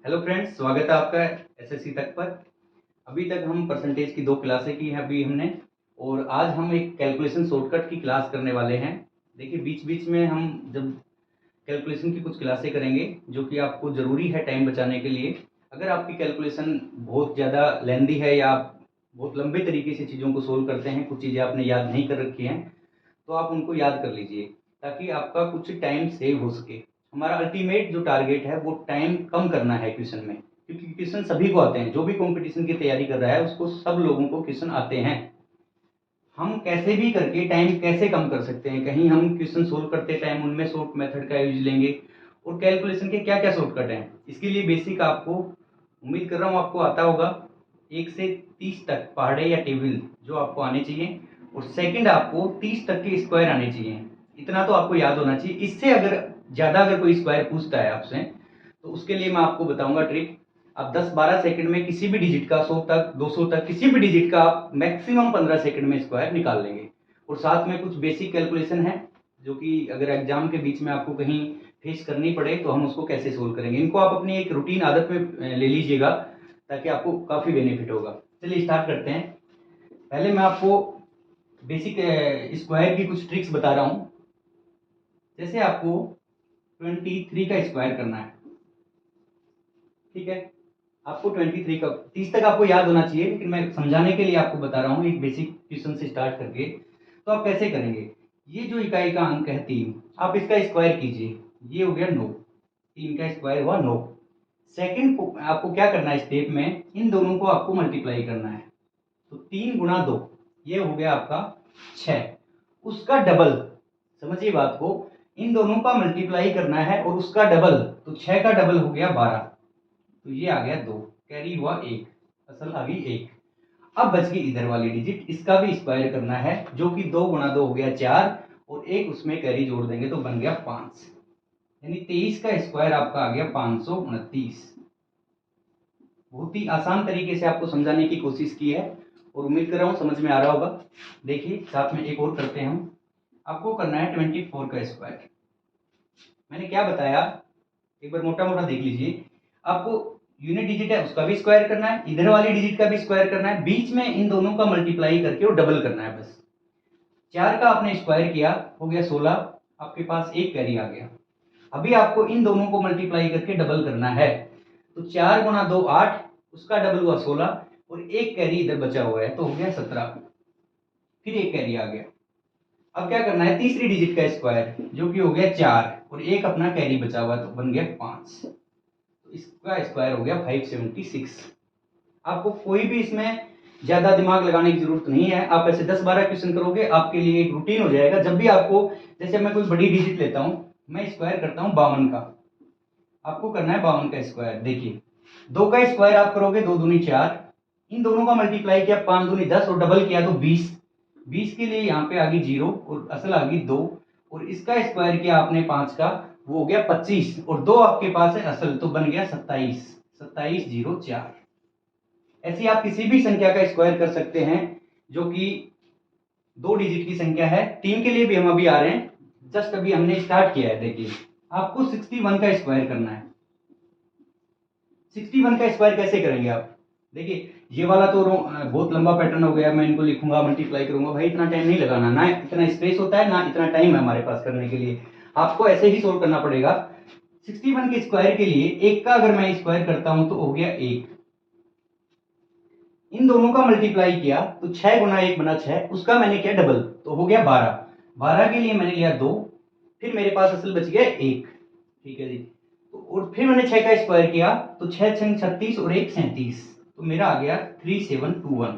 Hello friends, स्वागत है आपका एसएससी तक पर। अभी तक हम परसेंटेज की 2 क्लासें की हैं अभी हमने, और आज हम एक कैलकुलेशन शॉर्टकट की क्लास करने वाले हैं। देखिए, बीच बीच में हम जब कैलकुलेशन की कुछ क्लासें करेंगे जो कि आपको ज़रूरी है टाइम बचाने के लिए। अगर आपकी कैलकुलेशन बहुत ज़्यादा लेंदी है या आप बहुत लंबे तरीके से चीज़ों को सोल्व करते हैं, कुछ चीज़ें आपने याद नहीं कर रखी हैं, तो आप उनको याद कर लीजिए ताकि आपका कुछ टाइम सेव हो सके। हमारा अल्टीमेट जो टारगेट है वो टाइम कम करना है क्वेश्चन में, क्योंकि क्वेश्चन सभी को आते हैं। जो भी कंपटीशन की तैयारी कर रहा है उसको, सब लोगों को क्वेश्चन आते हैं। हम कैसे भी करके टाइम कैसे कम कर सकते हैं, कहीं हम क्वेश्चन सोल्व करते टाइम उनमें शॉर्ट मेथड का यूज लेंगे, और कैलकुलेशन के क्या क्या शॉर्टकट हैं। इसके लिए बेसिक आपको, उम्मीद कर रहा हूँ आपको आता होगा, 1 से 30 तक पहाड़े या टेबल जो आपको आने चाहिए, और सेकंड आपको 30 तक के स्क्वायर आने चाहिए। इतना तो आपको याद होना चाहिए। इससे अगर ज़्यादा अगर कोई स्क्वायर पूछता है आपसे, तो उसके लिए मैं आपको बताऊंगा ट्रिक। आप 10-12 सेकंड में किसी भी डिजिट का 100 तक 200 तक किसी भी डिजिट का आप मैक्सिमम 15 सेकंड में स्क्वायर निकाल लेंगे। और साथ में कुछ बेसिक कैलकुलेशन है जो कि अगर एग्जाम के बीच में आपको कहीं फेस करनी पड़े तो हम उसको कैसे सोल्व करेंगे। इनको आप अपनी एक रूटीन आदत में ले लीजिएगा ताकि आपको काफ़ी बेनिफिट होगा। चलिए स्टार्ट करते हैं। पहले मैं आपको बेसिक स्क्वायर की कुछ ट्रिक्स बता रहा हूँ। जैसे आपको 23 का स्क्वायर करना है, ठीक है। आपको 23 का 30 तक आपको याद होना चाहिए, लेकिन मैं समझाने के लिए आपको बता रहा हूँ एक बेसिक क्वेश्चन से स्टार्ट करके। तो आप कैसे करेंगे, ये जो इकाई का अंक है 3, आप इसका स्क्वायर कीजिए। ये हो गया 9, 3 का स्क्वायर हुआ 9। सेकंड आपको क्या करना है, स्टेप में इन दोनों को आपको मल्टीप्लाई करना है। तो 3 गुणा 2, ये हो गया आपका 6। उसका डबल, समझिए बात को, इन दोनों का मल्टीप्लाई करना है और उसका डबल, तो 6 का डबल हो गया 12। तो ये आ गया 2, कैरी हुआ 1, असल आ गई 1। अब बच गई इधर वाली डिजिट, इसका भी स्क्वायर करना है, जो कि 2 गुणा 2 हो गया 4, और एक उसमें कैरी जोड़ देंगे तो बन गया 5। यानी 23 का स्क्वायर आपका आ गया 529। बहुत ही आसान तरीके से आपको समझाने की कोशिश की है, और उम्मीद कर रहा हूँ समझ में आ रहा होगा। देखिए, साथ में एक और करते हैं हम। आपको करना है 24 का स्क्वायर। मैंने क्या बताया, एक बार मोटा मोटा देख लीजिए। आपको यूनिट डिजिट है उसका भी स्क्वायर करना है, इधर वाली डिजिट का भी स्क्वायर करना है, बीच में इन दोनों का मल्टीप्लाई करके और डबल करना है बस। 4 का आपने स्क्वायर किया, हो गया 16, आपके पास एक कैरी आ गया। अभी आपको इन दोनों को मल्टीप्लाई करके डबल करना है। तो 4 गुणा 2 8, उसका डबल हुआ 16, और एक कैरी इधर बचा हुआ है तो हो गया 17। फिर एक कैरी आ गया। अब क्या करना है, तीसरी डिजिट का स्क्वायर जो कि हो गया 4, और एक अपना कैरी बचा हुआ तो बन गया 5। तो इसका स्क्वायर हो गया 576। आपको कोई भी इसमें ज्यादा दिमाग लगाने की जरूरत नहीं है। आप ऐसे 10-12 क्वेश्चन करोगे, आपके लिए एक रूटीन हो जाएगा। जब भी आपको, जैसे मैं कोई बड़ी डिजिट लेता हूं, मैं स्क्वायर करता हूं 52 का, आपको करना है 52 का स्क्वायर। देखिए, 2 का स्क्वायर आप करोगे 2 दूनी 4, इन दोनों का मल्टीप्लाई किया 5 दूनी 10, और डबल किया तो 20। 20 के लिए यहाँ पे आ गई 0 और असल आ गई 2, और इसका स्क्वायर किया आपने 5 का, वो हो गया 25, और 2 आपके पास है असल, तो बन गया 27। 2704। ऐसी आप किसी भी संख्या का स्क्वायर कर सकते हैं जो कि 2 डिजिट की संख्या है। 3 के लिए भी हम अभी आ रहे हैं, जस्ट अभी हमने स्टार्ट किया है। देखिए, आपको 61 का स्क्वायर करना है। 61 का स्क्वायर कैसे करेंगे आप, देखिए ये वाला तो बहुत लंबा पैटर्न हो गया, मैं इनको लिखूंगा मल्टीप्लाई करूंगा, भाई इतना टाइम नहीं लगाना, ना इतना स्पेस होता है ना इतना टाइम है हमारे पास करने के लिए। आपको ऐसे ही सोल्व करना पड़ेगा। 61 के स्क्वायर के लिए एक का अगर मैं स्क्वायर करता हूं तो हो गया 1, इन दोनों का मल्टीप्लाई किया तो 6 गुना 1 बना 6, उसका मैंने किया डबल तो हो गया 12। 12 के लिए मैंने लिया 2, फिर मेरे पास असल बच गया 1, ठीक है जी। तो और फिर मैंने 6 का स्क्वायर किया तो 6 6 36 और 1 37, तो मेरा आ गया 3721।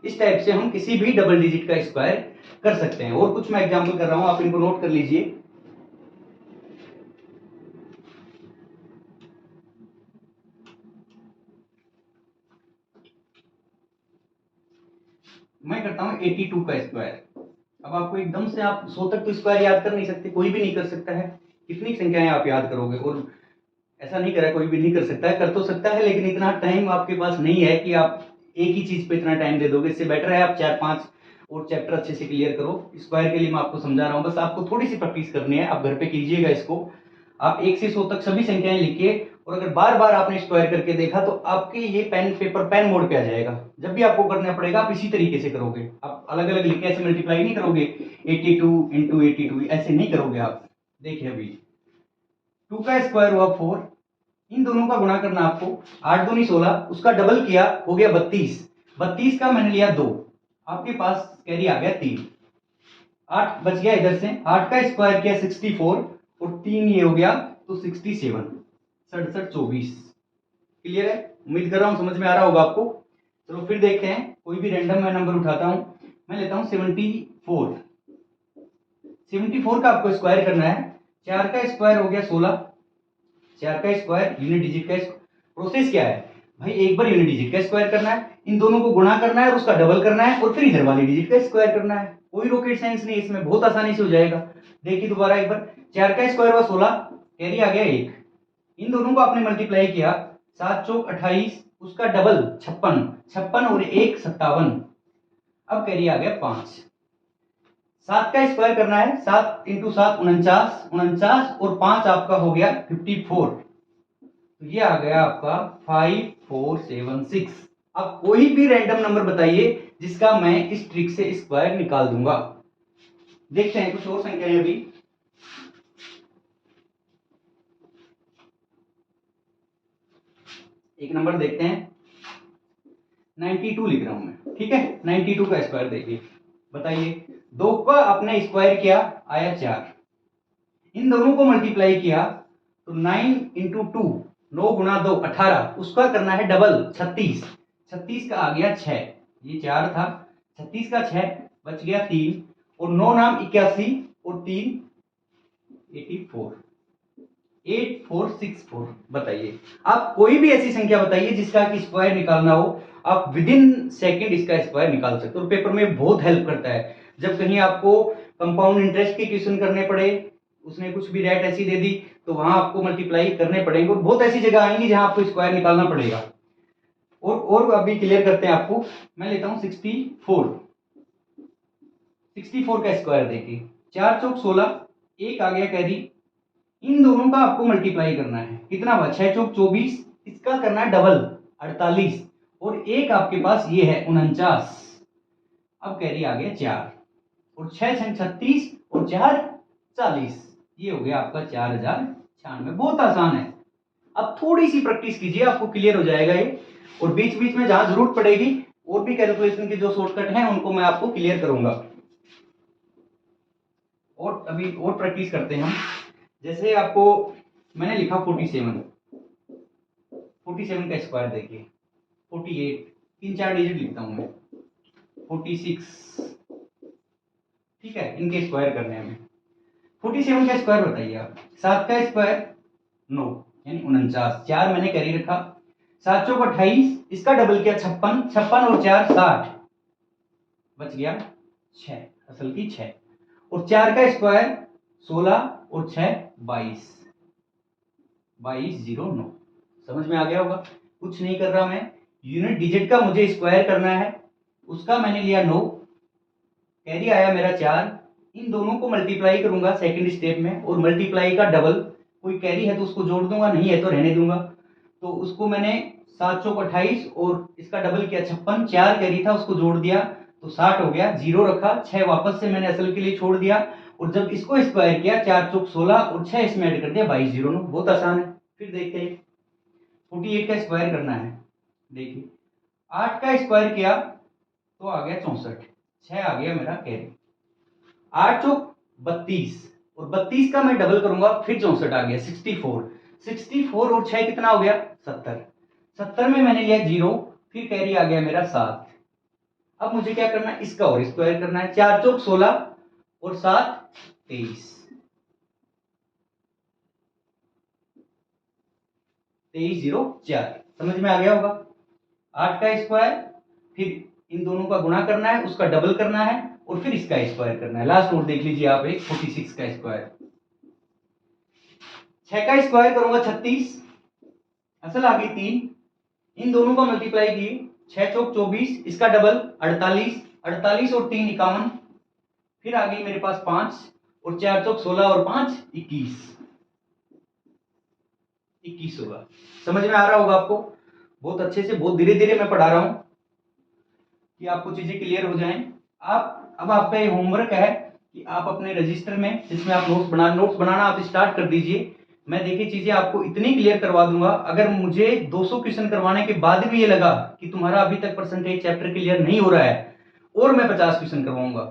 इस टाइप से हम किसी भी डबल डिजिट का स्क्वायर कर सकते हैं। और कुछ मैं एग्जांपल कर रहा हूं, आप इनको नोट कर लीजिए। मैं करता हूं 82 का स्क्वायर। अब आपको एकदम से आप 100 तक तो स्क्वायर याद कर नहीं सकते, कोई भी नहीं कर सकता है। कितनी संख्याएं आप याद करोगे, और ऐसा नहीं करा, कोई भी नहीं कर सकता है, कर तो सकता है लेकिन इतना टाइम आपके पास नहीं है कि आप एक ही चीज पे इतना टाइम दे दोगे। इससे बेटर है आप 4-5 और चैप्टर अच्छे से क्लियर करो। स्क्वायर के लिए मैं आपको समझा रहा हूँ, बस आपको थोड़ी सी प्रैक्टिस करनी है, आप घर पे कीजिएगा इसको। आप 1 से 100 तक सभी संख्याएं लिख के और अगर बार बार आपने स्क्वायर करके देखा तो आपके ये पेन पेपर पेन मोड पे आ जाएगा। जब भी आपको करना पड़ेगा आप इसी तरीके से करोगे, आप अलग अलग लिख के ऐसे मल्टीप्लाई नहीं करोगे 82 इंटू 82, ऐसे नहीं करोगे आप। देखिए अभी 2 का स्क्वायर हुआ 4, इन दोनों का गुणा करना आपको, 8 दूनी 16, उसका डबल किया हो गया 32, 32 का मैंने लिया 2, आपके पास कैरी आ गया 3, 8 बच गया इधर से, 8 का स्क्वायर किया 64 और 3 ये हो गया तो 67, 67 24। क्लियर है? उम्मीद कर रहा हूं समझ में आ रहा होगा आपको। चलो फिर देखते हैं, कोई भी रैंडम मैं नंबर उठाता हूं, मैं लेता हूं 74। 74 का आपको स्क्वायर करना है, 4 का स्क्वायर हो गया 16, 4 का स्क्वायर यूनिट डिजिट का प्रोसेस क्या है भाई, एक बार यूनिट डिजिट का स्क्वायर करना है, इन दोनों को गुणा करना है और उसका डबल करना है और फिर इधर वाली डिजिट का स्क्वायर करना है। कोई रॉकेट साइंस नहीं, इसमें बहुत आसानी से हो जाएगा। देखिए दोबारा एक बार, 4 का स्क्वायर हुआ 16, कैरी आ गया 1, इन दोनों को आपने मल्टीप्लाई किया, 7 चौक 28, उसका डबल 56, 56 और 1 57, अब कैरी आ गया 5। 7 का स्क्वायर करना है, 7 इंटू 7 49, 49 और 5 आपका हो गया 54, तो ये आ गया आपका 5476। अब कोई भी रैंडम नंबर बताइए जिसका मैं इस ट्रिक से स्क्वायर निकाल दूंगा। देखते हैं कुछ और संख्याएं अभी। एक नंबर देखते हैं, 92 लिख रहा हूं मैं, ठीक है। 92 का स्क्वायर देखिए, बताइए, 2 का आपने स्क्वायर किया आया 4, इन दोनों को मल्टीप्लाई किया तो 9 इंटू 2, 9 गुणा 2 18, उसका करना है डबल 36, 36 का आ गया 6, ये 4 था, 36 का 6 बच गया 3 और 9 नाम 81 और 3 84, 8464। बताइए, आप कोई भी ऐसी संख्या बताइए जिसका कि स्क्वायर निकालना हो, आप विद इन सेकेंड इसका स्क्वायर निकाल सकते हो। पेपर में बहुत हेल्प करता है, जब कहीं आपको कंपाउंड इंटरेस्ट के क्वेश्चन करने पड़े, उसने कुछ भी रेट ऐसी दे दी तो वहां आपको मल्टीप्लाई करने पड़ेंगे और बहुत ऐसी जगह आएंगी जहां आपको स्क्वायर निकालना पड़ेगा। और अभी क्लियर करते हैं आपको, मैं लेता हूं 64। 64 का स्क्वायर देखिए, 4 चौक 16, एक आ गया कैरी, इन दोनों का आपको मल्टीप्लाई करना है, कितना हुआ 6 चौक 24, इसका करना है डबल 48 और एक आपके पास ये है 49, अब कैरी आ गया 4 और 6 छंग 36 और 4 40, ये हो गया आपका 4096। बहुत आसान है, अब थोड़ी सी प्रैक्टिस कीजिए आपको क्लियर हो जाएगा ये, और बीच बीच में जहां जरूरत पड़ेगी और भी कैलकुलेशन के जो शॉर्टकट हैं उनको मैं आपको क्लियर करूंगा। और अभी और प्रैक्टिस करते हैं हम। जैसे आपको मैंने लिखा 47, 47 का स्क्वायर देखिए, 48, 3-4 डिजिट लिखता हूं मैं, 46, ठीक है, इनके स्क्वायर करने हैं हमें। 47 का स्क्वायर बताइए आप, 7 का स्क्वायर 9 यानी 49, 4 मैंने कैरी रखा, 7 चौक 28, इसका डबल किया 56, 56 और 4 60, बच गया 6, असल की 6 और 4 का स्क्वायर 16 और 6 22, 2209। समझ में आ गया होगा, कुछ नहीं कर रहा मैं, यूनिट डिजिट का मुझे स्क्वायर करना है, उसका मैंने लिया 9, कैरी आया मेरा 4, इन दोनों को मल्टीप्लाई करूंगा सेकंड स्टेप में और मल्टीप्लाई का डबल, कोई कैरी है तो उसको जोड़ दूंगा, नहीं है तो रहने दूंगा। तो उसको मैंने 7 चौक 28 और इसका डबल किया 56, 4 कैरी था उसको जोड़ दिया तो 60 हो गया, 0 रखा, 6 वापस से मैंने असल के लिए छोड़ दिया और जब इसको स्क्वायर किया 4 चौक 16 और 6 इसमें ऐड कर दिया 2209। बहुत आसान है। फिर देखते हैं 48 का स्क्वायर करना है, देखिए 8 का स्क्वायर किया तो आ गया 64, 6 आ गया मेरा कैरी, 8 चौक 32 और 32 का मैं डबल करूंगा फिर 64 आ गया 64, 64 और 6 कितना हो गया 70, 70 में मैंने लिया 0, फिर कैरी आ गया मेरा 7। अब मुझे क्या करना है, इसका और स्क्वायर करना है, 4 चौक 16 और 7 23, 2304। समझ में आ गया होगा। 8 का स्क्वायर, फिर इन दोनों का गुणा करना है, उसका डबल करना है और फिर इसका स्क्वायर करना है। लास्ट नोट देख लीजिए आप, एक 46 का स्क्वायर, 6 का स्क्वायर करूंगा 36, असल आ गई 3, इन दोनों का मल्टीप्लाई किए, 6 चौक 24, इसका डबल 48, 48 और 3 51, फिर आ गई मेरे पास 5 और 4 चौक 16 और 5 21, 21 होगा। समझ में आ रहा होगा आपको? बहुत अच्छे से, बहुत धीरे धीरे मैं पढ़ा रहा हूँ कि आपको चीजें क्लियर हो जाएं। आप अब आपका ये होमवर्क है कि आप अपने रजिस्टर में, जिसमें आप नोट्स बनाना आप स्टार्ट कर दीजिए। मैं देखिए चीजें आपको इतनी क्लियर करवा दूंगा, अगर मुझे 200 क्वेश्चन करवाने के बाद भी ये लगा कि तुम्हारा अभी तक परसेंटेज चैप्टर क्लियर नहीं हो रहा है, और मैं 50 क्वेश्चन करवाऊंगा।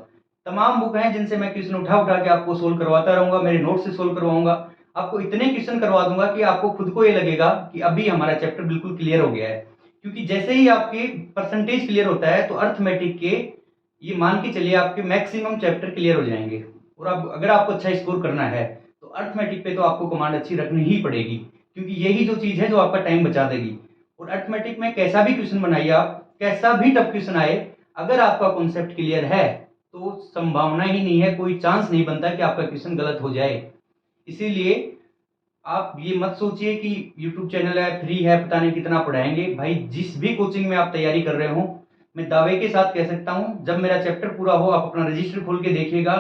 तमाम बुक हैं जिनसे मैं क्वेश्चन उठा उठा के आपको सोल्व करवाता रहूंगा, मेरे नोट से सोल्व करवाऊंगा, आपको इतने क्वेश्चन करवा दूंगा कि आपको खुद को ये लगेगा कि अभी हमारा चैप्टर बिल्कुल क्लियर हो गया है। क्योंकि जैसे ही आपके परसेंटेज क्लियर होता है तो अर्थमेटिक के ये मान के चलिए आपके मैक्सिमम चैप्टर क्लियर हो जाएंगे। और अब अगर आपको अच्छा स्कोर करना है तो अर्थमेटिक पे तो आपको कमांड अच्छी रखनी ही पड़ेगी, क्योंकि यही जो चीज है जो आपका टाइम बचा देगी। और अर्थमेटिक में कैसा भी क्वेश्चन बनाइए आप, कैसा भी टफ क्वेश्चन आए, अगर आपका कॉन्सेप्ट क्लियर है तो संभावना ही नहीं है, कोई चांस नहीं बनता कि आपका क्वेश्चन गलत हो जाए। इसीलिए आप ये मत सोचिए कि YouTube चैनल है, फ्री है, पता नहीं कितना पढ़ाएंगे। भाई जिस भी कोचिंग में आप तैयारी कर रहे हो, मैं दावे के साथ कह सकता हूं, जब मेरा चैप्टर पूरा हो आप अपना रजिस्टर खोल के देखिएगा,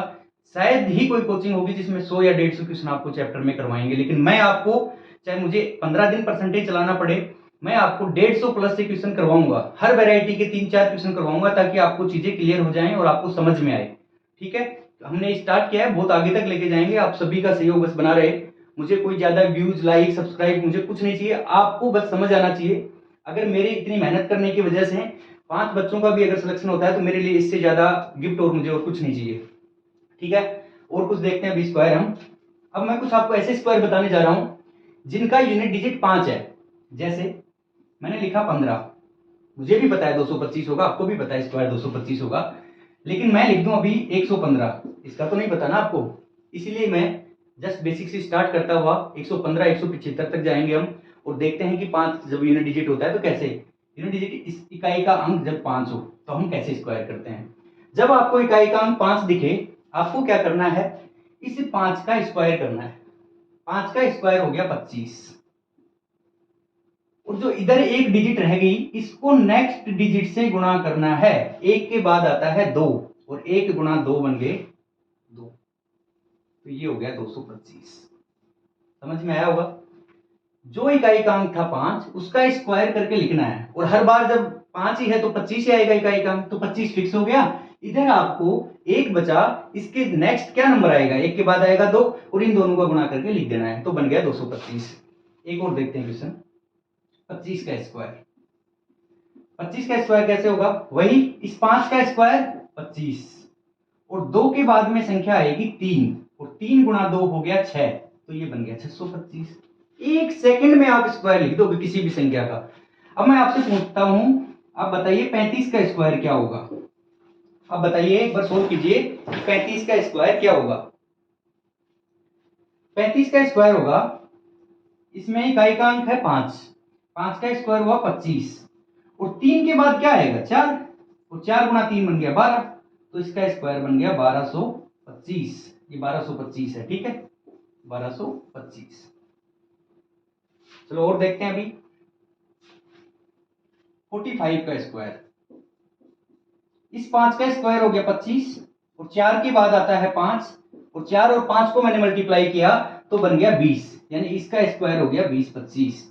शायद ही कोई कोचिंग होगी जिसमें 100 या 150 क्वेश्चन आपको चैप्टर में करवाएंगे। लेकिन मैं आपको, चाहे मुझे 15 दिन परसेंटेज चलाना पड़े, मैं आपको 150 प्लस से क्वेश्चन करवाऊंगा, हर वेराइटी के 3-4 क्वेश्चन करवाऊंगा, ताकि आपको चीजें क्लियर हो जाएं और आपको समझ में आए। ठीक है, हमने स्टार्ट किया है, बहुत आगे तक लेके जाएंगे। आप सभी का सहयोग बस बना रहे। मुझे कोई ज्यादा व्यूज, लाइक, सब्सक्राइब मुझे कुछ नहीं चाहिए, आपको बस समझ आना चाहिए। अगर मेरे इतनी मेहनत करने की वजह से 5 बच्चों का भी अगर सिलेक्शन होता है तो मेरे लिए इससे ज्यादा गिफ्ट और मुझे और कुछ नहीं चाहिए। ठीक है, और कुछ देखते हैं अभी स्क्वायर हम। अब मैं कुछ आपको ऐसे स्क्वायर बताने जा रहा हूं जिनका यूनिट डिजिट 5 है। जैसे मैंने लिखा 15, मुझे भी पता है 225 होगा, आपको भी पता है स्क्वायर 225 होगा, लेकिन मैं लिख दूं अभी 115, इसका तो नहीं पता ना आपको। इसीलिए मैं जस्ट बेसिक से स्टार्ट करता हुआ 115 175 तक जाएंगे हम, और देखते हैं कि 5 जब यूनिट डिजिट होता है तो कैसे, यूनिट डिजिट इस इकाई का अंक जब 5 हो तो हम कैसे स्क्वायर करते हैं। जब आपको इकाई का अंक 5 दिखे, आपको क्या करना है, इस 5 का स्क्वायर करना है। 5 का स्क्वायर हो गया 25, और जो इधर एक डिजिट रह गई इसको नेक्स्ट डिजिट से गुणा करना है। एक के बाद आता है 2, और 1 गुणा 2 बन गए 2, तो ये हो गया 225। समझ में आया होगा? जो इकाई का अंक था 5 उसका स्क्वायर करके लिखना है, और हर बार जब 5 ही है तो 25 ही आएगा इकाई का अंक, तो 25 फिक्स हो गया। इधर आपको एक बचा, इसके नेक्स्ट क्या नंबर आएगा, एक के बाद आएगा 2, और इन दोनों का गुणा करके लिख देना है, तो बन गया 225। एक और देखते हैं क्वेश्चन, 25 का स्क्वायर। 25 का स्क्वायर कैसे होगा, वही इस 5 का स्क्वायर 25, और 2 के बाद में संख्या आएगी 3, और 3 गुणा 2 हो गया 6, तो ये बन गया 625। एक सेकंड में आप स्क्वायर लिख दोगे किसी भी संख्या का। अब मैं आपसे पूछता हूं, आप बताइए 35 का स्क्वायर क्या होगा। अब बताइए, एक बार सोल्व कीजिए, 35 का स्क्वायर क्या होगा। 35 का स्क्वायर होगा, इसमें इकाई का अंक है 5, 5 का स्क्वायर हुआ 25, और 3 के बाद क्या आएगा 4, और 4 गुणा 3 बन गया 12, तो इसका स्क्वायर बन गया 1225। ये 1225 है, ठीक है, 1225। चलो और देखते हैं अभी 45 का स्क्वायर। इस 5 का स्क्वायर हो गया 25, और 4 के बाद आता है 5, और 4 और 5 को मैंने मल्टीप्लाई किया तो बन गया 20, यानी इसका स्क्वायर हो गया 2025।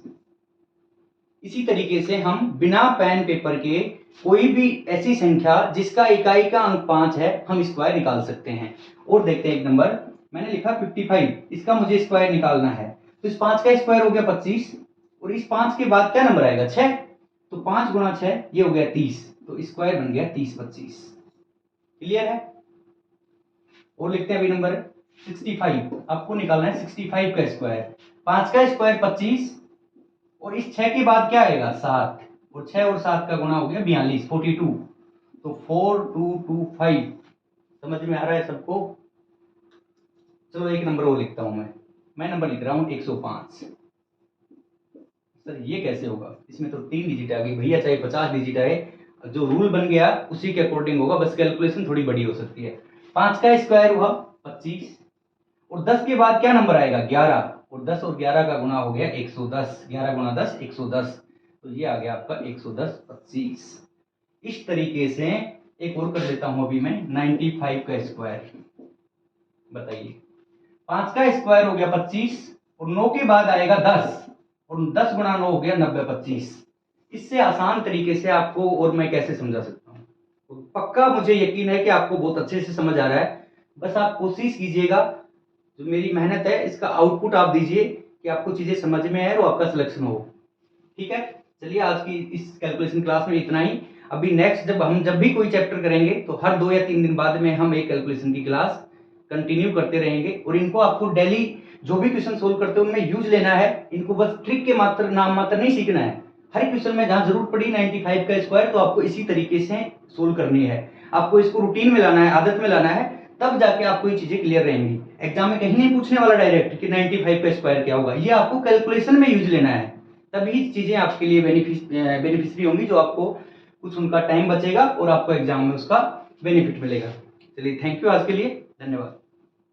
इसी तरीके से हम बिना पेन पेपर के कोई भी ऐसी संख्या जिसका इकाई का अंक 5 है हम स्क्वायर निकाल सकते हैं। और देखते हैं एक नंबर मैंने लिखा 55, इसका मुझे स्क्वायर निकालना है, तो इस 5 का स्क्वायर हो गया 25, और इस 5 के बाद क्या नंबर आएगा 6, तो 5 गुणा 6 ये हो गया 30, तो स्क्वायर बन गया 3025। क्लियर है? और लिखते हैं अभी नंबर 65, आपको निकालना है 65 का स्क्वायर। 5 का स्क्वायर 25, और इस 6 के बाद क्या आएगा 7, और 6 और 7 का गुणा हो गया 42, 42, तो 4225। समझ में आ रहा है सबको? चलो एक नंबर और लिखता हूं मैं नंबर लिख रहा हूं 105। सर ये कैसे होगा, इसमें तो 3 डिजिट आ गई भैया, चाहे 50 डिजिट आए, जो रूल बन गया उसी के अकॉर्डिंग होगा, बस कैलकुलेशन थोड़ी बड़ी हो सकती है। 5 का स्क्वायर हुआ 25, और 10 के बाद क्या नंबर आएगा 11, और 10 और 11 का गुणा हो गया 110, 11 गुणा 10 110, तो ये आ गया आपका 110 25। इस तरीके से एक और कर लेता हूं अभी मैं 95 का स्क्वायर। बताइए 5 का स्क्वायर हो गया 25, और 9 के बाद आएगा 10, और 10 गुणा 9 हो गया 90 25। इससे आसान तरीके से आपको और मैं कैसे समझा सकता हूँ? तो पक्का मुझे यकीन है कि आपको बहुत अच्छे से समझ आ रहा है। बस आप कोशिश कीजिएगा, जो मेरी मेहनत है इसका आउटपुट आप दीजिए कि आपको चीजें समझ में आए और आपका सिलेक्शन हो। ठीक है, चलिए आज की इस कैलकुलेशन क्लास में इतना ही। अभी नेक्स्ट जब भी कोई चैप्टर करेंगे तो हर 2 या 3 दिन बाद में हम एक कैलकुलेशन की क्लास कंटिन्यू करते रहेंगे, और इनको आपको डेली जो भी क्वेश्चन सोल्व करते हैं उनमें यूज लेना है। इनको बस ट्रिक के नाम मात्र नहीं सीखना है। हर क्वेश्चन में जहां जरूरत पड़ी 95 का स्क्वायर तो आपको इसी तरीके से सोल्व करनी है। आपको इसको रूटीन में लाना है, आदत में लाना है, तब जाके आपको ये चीजें क्लियर रहेंगी। एग्जाम में कहीं नहीं पूछने वाला डायरेक्ट कि 95 का स्क्वायर क्या होगा, ये आपको कैलकुलेशन में यूज लेना है। तभी चीजें आपके लिए बेनिफिशियरी होंगी, जो आपको कुछ उनका टाइम बचेगा और आपको एग्जाम में उसका बेनिफिट मिलेगा। चलिए, थैंक यू आज के लिए, धन्यवाद।